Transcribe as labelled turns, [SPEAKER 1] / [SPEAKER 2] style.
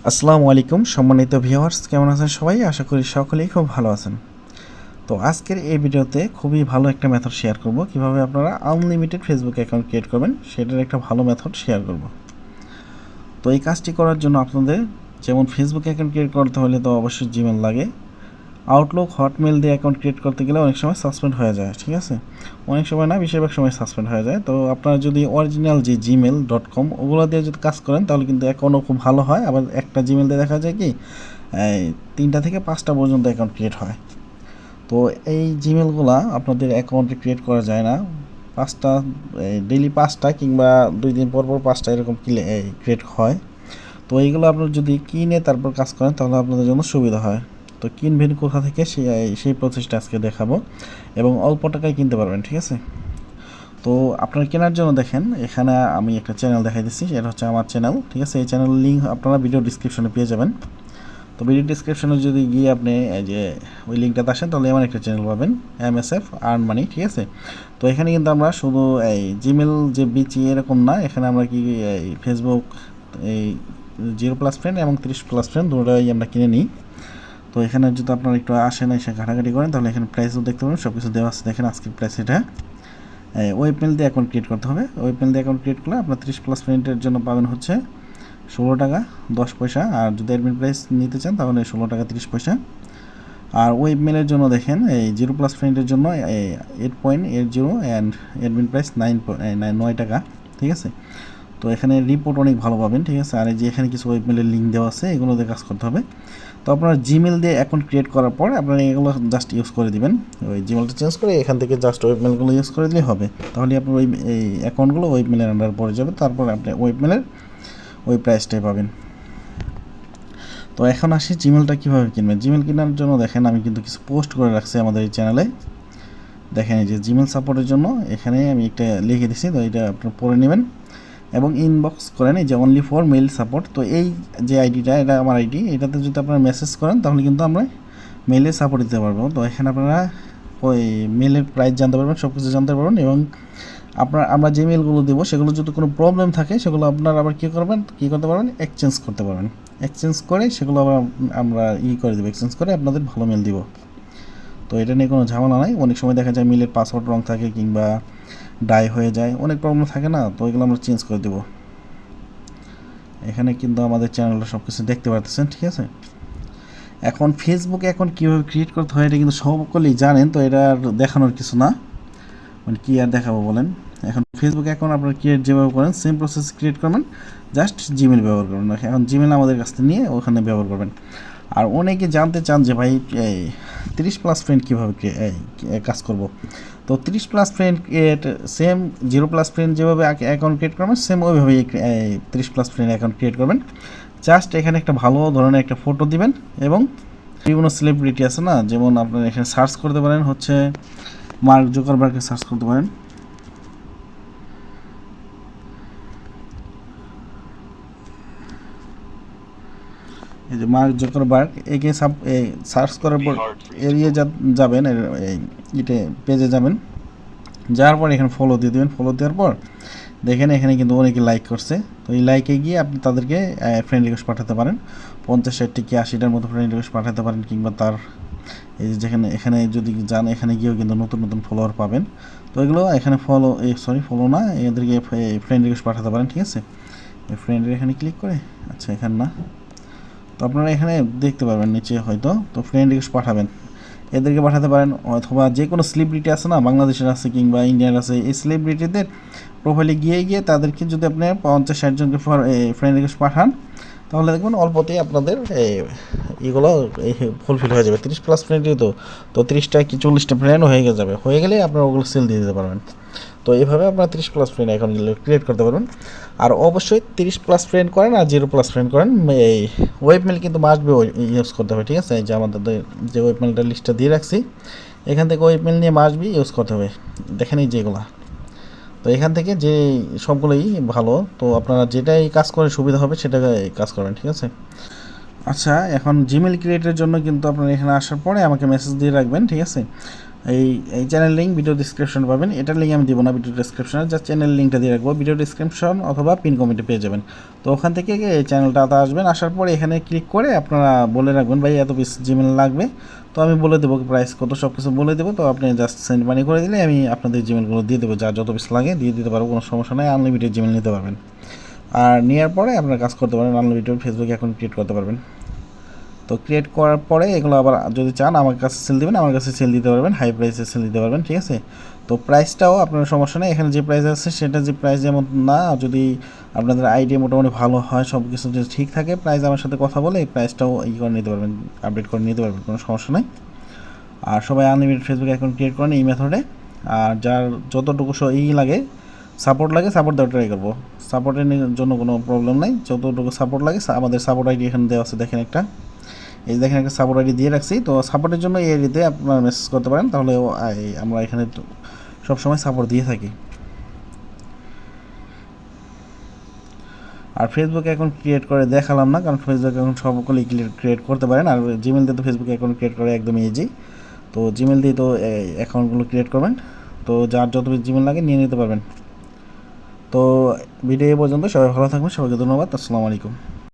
[SPEAKER 1] আসসালামু আলাইকুম সম্মানিত ভিউয়ার্স, কেমন আছেন সবাই? আশা করি সকলেই খুব ভালো আছেন। তো আজকের এই ভিডিওতে খুবই ভালো একটা মেথড শেয়ার করব, কিভাবে আপনারা আনলিমিটেড ফেসবুক অ্যাকাউন্ট ক্রিয়েট করবেন সেটার একটা ভালো মেথড শেয়ার করব। তো এই কাজটি করার জন্য আপনাদের যেমন ফেসবুক অ্যাকাউন্ট ক্রিয়েট করতে হলে তো অবশ্যই জিমেল লাগে। আউটলুক, হটমেল দিয়ে অ্যাকাউন্ট ক্রিয়েট করতে গেলে অনেক সময় সাসপেন্ড হয়ে যায়, ঠিক আছে? অনেক সময় না, বেশিরভাগ সময় সাসপেন্ড হয়ে যায়। তো আপনারা যদি অরিজিনাল যে gmail.com ওগুলো দিয়ে যদি কাজ করেন তাহলে কিন্তু অ্যাকাউন্টও খুব ভালো হয়। আবার একটা জিমেল দিয়ে দেখা যায় কি 3টা থেকে 5টা পর্যন্ত অ্যাকাউন্ট ক্রিয়েট হয়। তো এই জিমেলগুলা আপনাদের অ্যাকাউন্টে ক্রিয়েট করা যায় না। 5টা ডেইলি 5টা কিংবা 2 দিন পর পর 5টা এরকম ক্রিয়েট হয়। তো এইগুলো আপনারা যদি কিনে তারপর কাজ করেন তাহলে আপনাদের জন্য সুবিধা হয়। তো কিনবেন কোথা থেকে সেই প্রসেসটা আজকে দেখাবো এবং অল্প টাকায় কিনতে পারবেন, ঠিক আছে? তো আপনারা কেনার জন্য দেখেন এখানে আমি একটা চ্যানেল দেখাই দিচ্ছি, এটা হচ্ছে আমার চ্যানেল, ঠিক আছে? এই চ্যানেলের লিঙ্ক আপনারা ভিডিও ডিসক্রিপশনে পেয়ে যাবেন। তো ভিডিও ডিসক্রিপশনে যদি গিয়ে আপনি এই যে ওই লিঙ্কটাতে আসেন তাহলে এমন একটা চ্যানেল পাবেন, MSF আর্ন মানি, ঠিক আছে? তো এখানে কিন্তু আমরা শুধু এই জিমেল যে বিচি এরকম না, এখানে আমরা কি এই ফেসবুক এই 0+ ফ্রেন্ড এবং 30+ ফ্রেন্ড দুটোই আমরা কিনে নিই। তো এখানে যদি আপনারা একটু আসেন, এসে ঘাটাঘাটি করেন তাহলে এখানে প্রাইসও দেখতে পাবেন, সব কিছু দেওয়া আছে। দেখেন আজকের প্রাইস এটা। ওয়েবমেল দিয়ে অ্যাকাউন্ট ক্রিয়েট করতে হবে। ওয়েবমেল দিয়ে অ্যাকাউন্ট ক্রিয়েট করলে আপনার 30+ ফ্রেন্ডের জন্য পাবেন হচ্ছে 16 টাকা 10 পয়সা। আর যদি অ্যাডমিন প্রাইস নিতে চান তাহলে 16 টাকা 30 পয়সা। আর ওয়েবমেলের জন্য দেখেন এই 0+ ফ্রেন্ডের জন্য 8.80 অ্যান্ড অ্যাডমিন প্রাইস 9 টাকা, ঠিক আছে? তো এখানে রিপোর্ট অনেক ভালো পাবেন, ঠিক আছে? আর এই যে এখানে কিছু ওয়েবমেলের লিঙ্ক দেওয়া আছে, এগুলো দিয়ে কাজ করতে হবে। তো আপনারা জিমেল দিয়ে অ্যাকাউন্ট ক্রিয়েট করার পর আপনারা এগুলো জাস্ট ইউজ করে দিবেন। ওই জিমেলটা চেঞ্জ করে এখান থেকে জাস্ট ওয়েবমেলগুলো ইউজ করে দিলেই হবে। তাহলে আপনার ওই এই অ্যাকাউন্টগুলো ওয়েবমেলের আন্ডার পড়ে যাবে, তারপর আপনি ওয়েবমেলের ওই প্রাইসটাই পাবেন। তো এখন আসি জিমেলটা কীভাবে কিনবেন। জিমেল কেনার জন্য দেখেন আমি কিন্তু কিছু পোস্ট করে রাখছি আমাদের এই চ্যানেলে। দেখেন এই যে জিমেল সাপোর্টের জন্য এখানে আমি একটা লিখে দিচ্ছি, তো এটা আপনারা পড়ে নেবেন এবং ইনবক্স করেন এই যে অনলি ফর মেল সাপোর্ট। তো এই যে আইডিটা, এটা আমার আইডি, এটাতে যদি আপনারা মেসেজ করেন তাহলে কিন্তু আমরা মেলে সাপোর্ট দিতে পারবো। তো এখানে আপনারা ওই মেলের প্রাইস জানতে পারবেন, সব কিছু জানতে পারবেন এবং আমরা যে মেলগুলো দেবো সেগুলো যদি কোনো প্রবলেম থাকে সেগুলো আপনারা আবার কী করতে পারবেন, এক্সচেঞ্জ করতে পারবেন। এক্সচেঞ্জ করে সেগুলো আবার আমরা করে দেবো, এক্সচেঞ্জ করে আপনাদের ভালো মেল দিব। তো এটা নিয়ে কোনো ঝামেলা নাই। অনেক সময় দেখা যায় মেলের পাসওয়ার্ড রং থাকে কিংবা ডাই হয়ে যায়, অনেক প্রবলেম থাকে না, তো এগুলো আমরা চেঞ্জ করে দেবো। এখানে কিন্তু আমাদের চ্যানেলটা সব কিছু দেখতে পারতেছেন, ঠিক আছে? এখন ফেসবুকে এখন কীভাবে ক্রিয়েট করতে হয় এটা কিন্তু সকলেই জানেন, তো এটা আর দেখানোর কিছু না, মানে কী আর দেখাবো বলেন। এখন ফেসবুক অ্যাকাউন্ট আপনারা ক্রিয়েট যেভাবে করেন সেম প্রসেস ক্রিয়েট করবেন, জাস্ট জিমেল ব্যবহার করবেন। এখন জিমেল আমাদের কাছ থেকে নিয়ে ওখানে ব্যবহার করবেন। আর অনেকে জানতে চান যে ভাই এই 30+ ফ্রেন্ড কীভাবে কাজ করব। তো 30+ ফ্রেন্ড ক্রিয়েট সেম 0+ ফ্রেন্ড যেভাবে অ্যাকাউন্ট ক্রিয়েট করবেন সেম ওইভাবেই 30+ ফ্রেন্ড অ্যাকাউন্ট ক্রিয়েট করবেন। জাস্ট এখানে একটা ভালো ধরনের একটা ফটো দিবেন এবং বিভিন্ন সেলিব্রিটি আছে না, যেমন আপনারা এখানে সার্চ করতে পারেন হচ্ছে মার্ক জুকারবার্গকে সার্চ করতে পারেন। এই যে মার্ক জুকারবার্গ, একে সার্চ করার পর এরিয়ে যাবেন, ইটে পেজে যাবেন, যাওয়ার পর এখানে ফলো দিয়ে দেবেন। ফলো দেওয়ার পর দেখেন এখানে কিন্তু অনেকে লাইক করছে। তো এই লাইকে গিয়ে আপনি তাদেরকে ফ্রেন্ড রিকোয়েস্ট পাঠাতে পারেন, 50-60 কি 80টার মতো ফ্রেন্ড রিকোয়েস্ট পাঠাতে পারেন, কিংবা তার এই যে এখানে যদি যান এখানে গিয়েও কিন্তু নতুন নতুন ফলোয়ার পাবেন। তো এগুলো এখানে ফলো না, এদেরকে ফ্রেন্ড রিকোয়েস্ট পাঠাতে পারেন, ঠিক আছে? এই ফ্রেন্ডের এখানে ক্লিক করে, আচ্ছা এখানে না, তো আপনারা এখানে দেখতে পাবেন নিচে হয়তো, তো ফ্রেন্ড রিকোয়েস্ট পাঠাবেন, এদেরকে পাঠাতে পারেন। অথবা যে কোনো সেলিব্রিটি আছে না, বাংলাদেশের আছে কিংবা ইন্ডিয়ার আছে, এই সেলিব্রিটিদের প্রোফাইলে গিয়ে তাদেরকে যদি আপনি 50-60 জনকে ফ্রেন্ড রিকোয়েস্ট পাঠান তাহলে দেখবেন অল্পতেই আপনাদের এগুলো ফুলফিল হয়ে যাবে। 30+ ফ্রেন্ডই তো 30টা কি 40টা ফ্রেন্ডও হয়ে গেলে আপনারা ওগুলো সেল দিয়ে দিতে পারবেন। তো এইভাবে আপনারা 30+ ফ্রেন্ড অ্যাকাউন্টগুলো ক্রিয়েট করতে পারবেন। আর অবশ্যই 30+ ফ্রেন্ড করেন আর 0+ ফ্রেন্ড করেন, এই ওয়েবমেল কিন্তু মাস্ট বি ইউজ করতে হবে, ঠিক আছে? এই যে আমাদের যে ওয়েবমেলটা লিস্টটা দিয়ে রাখছি, এখান থেকে ওয়েবমেল নিয়ে মাস্ট বি ইউজ করতে হবে। দেখেন এই যেগুলো, তো এখান থেকে যে সবগুলোই ভালো, তো আপনারা যেটাই কাজ করে সুবিধা হবে সেটা কাজ করবেন, ঠিক আছে? আচ্ছা, এখন জিমেল ক্রিয়েটের জন্য কিন্তু আপনারা এখানে আসার পরে আমাকে মেসেজ দিয়ে রাখবেন, ঠিক আছে? এই এই চ্যানেল লিঙ্ক ভিডিও ডিসক্রিপশন পাবেন। এটার লিঙ্ক আমি দিব না ভিডিও ডিসক্রিপশনে, জাস্ট চ্যানেল লিঙ্কটা দিয়ে রাখবো ভিডিও ডিসক্রিপশন অথবা পিন কমেন্টে পেয়ে যাবেন। তো ওখান থেকে এই চ্যানেলটাতে আসবেন, আসার পরে এখানে ক্লিক করে আপনারা বলে রাখবেন ভাই এত পিস জিমেল লাগবে, তো আমি বলে দেবো প্রাইস কত সব কিছু বলে দেবো। তো আপনি জাস্ট সেন্ড মানি করে দিলে আমি আপনাদের জিমেলগুলো দিয়ে দেবো, যার যত পিস লাগে দিয়ে দিতে পারবো, কোনো সমস্যা নেই। আনলিমিটেড জিমেল নিতে পারবেন, আর নেওয়ার পরে আপনারা কাজ করতে পারেন, আনলিমিটেড ফেসবুক অ্যাকাউন্ট ক্রিয়েট করতে পারবেন। তো ক্রিয়েট করার পরে এগুলো আবার যদি চান আমার কাছে সেল দেবেন, আমার কাছে সেল দিতে পারবেন, হাই প্রাইসে সেল দিতে পারবেন, ঠিক আছে। তো প্রাইসটাও আপনার সমস্যা নেই, এখানে যে প্রাইস আছে সেটা যে প্রাইস যেমন না, যদি আপনাদের আইডিয়া মোটামুটি ভালো হয়, সব কিছু যদি ঠিক থাকে, প্রাইস আমার সাথে কথা বলে এই প্রাইসটাও করে নিতে পারবেন, আপডেট করে নিতে পারবেন, কোনো সমস্যা নেই। আর সবাই আনলিমিটেড ফেসবুক অ্যাকাউন্ট ক্রিয়েট করেন এই মেথডে। আর যার যতটুকু লাগে সাপোর্ট লাগে, সাপোর্ট দেওয়ার ট্রাই করবো, সাপোর্টের জন্য কোনো প্রবলেম নাই, যতটুকু সাপোর্ট লাগে আমাদের সাপোর্ট আইডি এখানে দেওয়া আছে, দেখেন একটা, এই দেখেন একটা সাপোর্ট আইডি দিয়ে রাখছি। তো সাপোর্টের জন্য এই আইডিতে আপনারা মেসেজ করতে পারেন, তাহলে আমরা এখানে সবসময় সাপোর্ট দিয়ে থাকি। আর ফেসবুক অ্যাকাউন্ট ক্রিয়েট করে দেখালাম না, কারণ ফেসবুক অ্যাকাউন্ট সকলেই ক্রিয়েট করতে পারেন, আর জিমেল দিয়ে তো ফেসবুক অ্যাকাউন্ট ক্রিয়েট করা একদমই ইজি। তো জিমেল দিয়ে তো অ্যাকাউন্টগুলো ক্রিয়েট করবেন, তো যার যত জিমেল লাগে নিয়ে নিতে পারবেন। তো ভিডিও এ পর্যন্ত, সবাই ভালো থাকবেন, সবাইকে ধন্যবাদ, আসসালামু আলাইকুম।